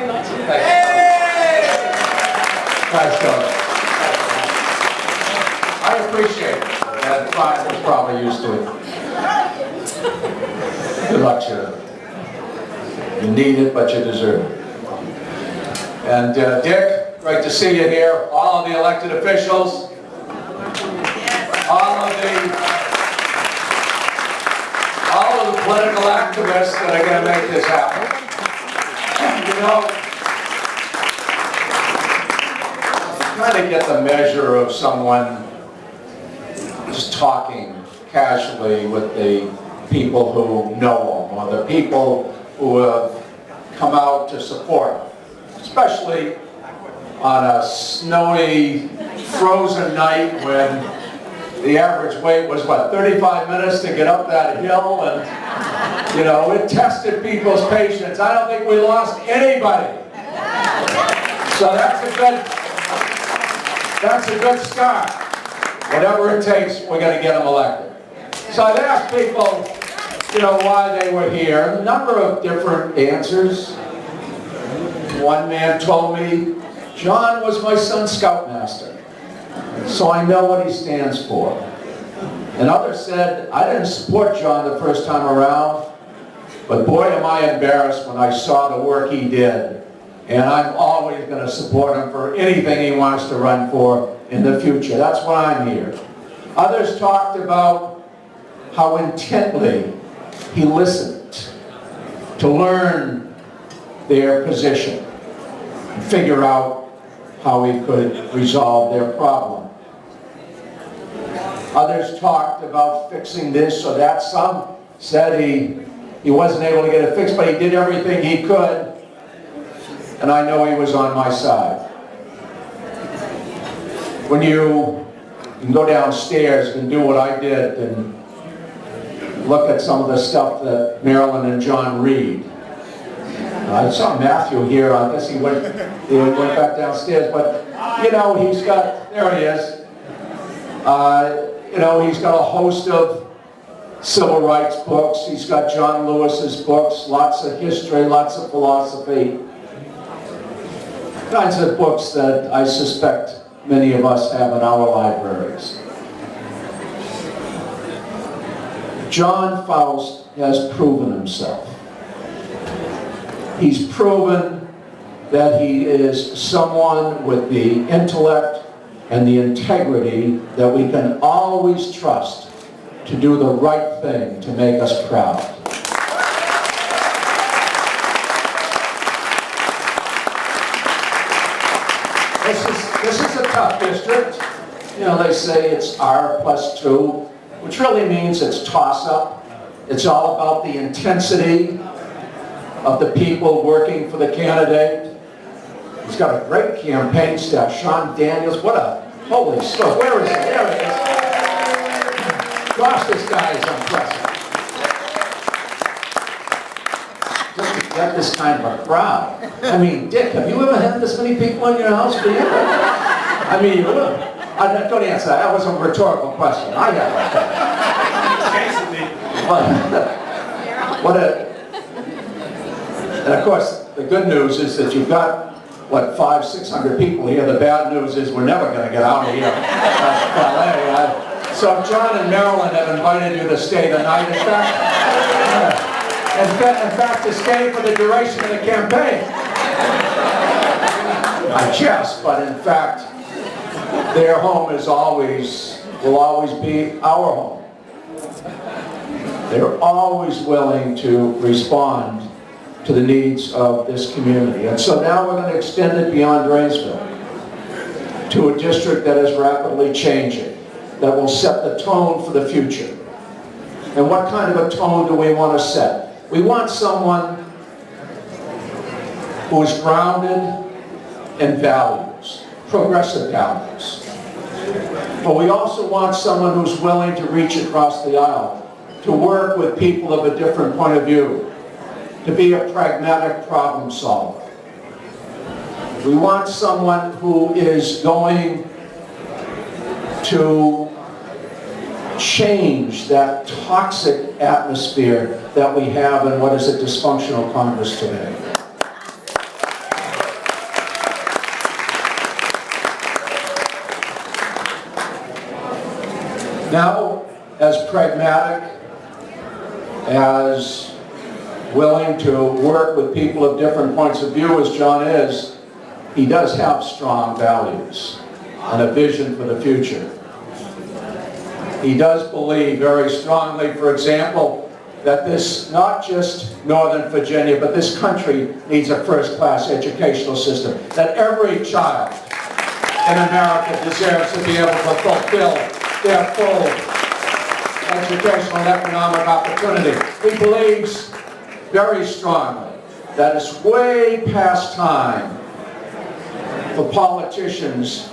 very much. Thanks, Coach. I appreciate it. That Brian was probably used to it. Good luck to you. You need it, but you deserve it. And Dick, great to see you here. All of the elected officials, all of the political activists that are going to make this happen. You know, you kind of get the measure of someone just talking casually with the people who know them, or the people who have come out to support them, especially on a snowy, frozen night when the average wait was, what, 35 minutes to get up that hill, and, you know, it tested people's patience. I don't think we lost anybody. So that's a good start. Whatever it takes, we're going to get them elected. So I've asked people, you know, why they were here. A number of different answers. One man told me, John was my son's scoutmaster, so I know what he stands for. And others said, I didn't support John the first time around, but boy am I embarrassed when I saw the work he did. And I'm always going to support him for anything he wants to run for in the future. That's why I'm here. Others talked about how intently he listened to learn their position and figure out how he could resolve their problem. Others talked about fixing this or that. Some said he wasn't able to get it fixed, but he did everything he could, and I know he was on my side. When you can go downstairs and do what I did and look at some of the stuff that Marilyn and John read. I saw Matthew here. I guess he went back downstairs, but you know, he's got, there he is. You know, he's got a host of civil rights books. He's got John Lewis's books, lots of history, lots of philosophy. Kinds of books that I suspect many of us have in our libraries. John Foust has proven himself. He's proven that he is someone with the intellect and the integrity that we can always trust to do the right thing to make us proud. This is a tough district. You know, they say it's R+2, which really means it's toss-up. It's all about the intensity of the people working for the candidate. He's got a great campaign staff. Sean Daniels, what a holy stuff. Where is he? There he is. Gosh, this guy is impressive. Just to get this kind of a crowd. I mean, Dick, have you ever had this many people in your house for you? I mean, don't answer that. That was a rhetorical question. I got that. And of course, the good news is that you've got, what, 500-600 people here. The bad news is we're never going to get out of here. So John and Marilyn have invited you to stay the night. In fact, to stay for the duration of the campaign. I jest, but in fact, their home will always be our home. They're always willing to respond to the needs of this community. And so now we're going to extend it beyond Draysville to a district that is rapidly changing, that will set the tone for the future. And what kind of a tone do we want to set? We want someone who is grounded in values, progressive values. But we also want someone who's willing to reach across the aisle, to work with people of a different point of view, to be a pragmatic problem solver. We want someone who is going to change that toxic atmosphere that we have in what is a dysfunctional Congress today. Now, as pragmatic, as willing to work with people of different points of view as John is, he does have strong values and a vision for the future. He does believe very strongly, for example, that this, not just Northern Virginia, but this country needs a first-class educational system, that every child in America deserves to be able to fulfill their full educational and economic opportunity. He believes very strongly that it's way past time for politicians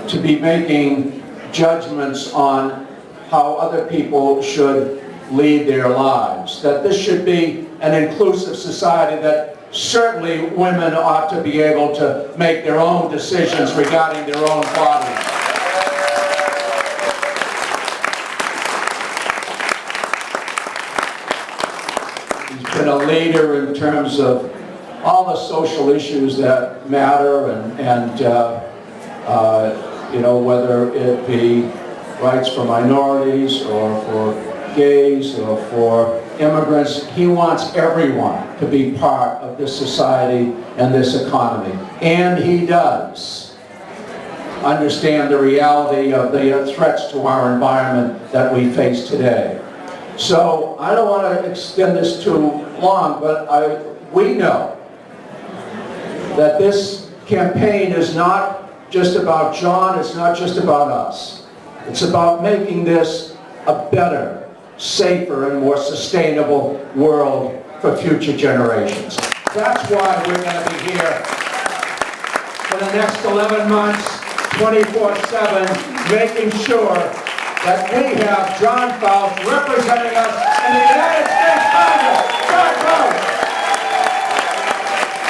to be making judgments on how other people should lead their lives. That this should be an inclusive society, that certainly women ought to be able to make their own decisions regarding their own bodies. He's been a leader in terms of all the social issues that matter, and you know, whether it be rights for minorities or for gays or for immigrants. He wants everyone to be part of this society and this economy. And he does understand the reality of the threats to our environment that we face today. So I don't want to extend this too long, but we know that this campaign is not just about John, it's not just about us. It's about making this a better, safer, and more sustainable world for future generations. That's why we're going to be here for the next 11 months, 24/7, making sure that we have John Foust representing us in the United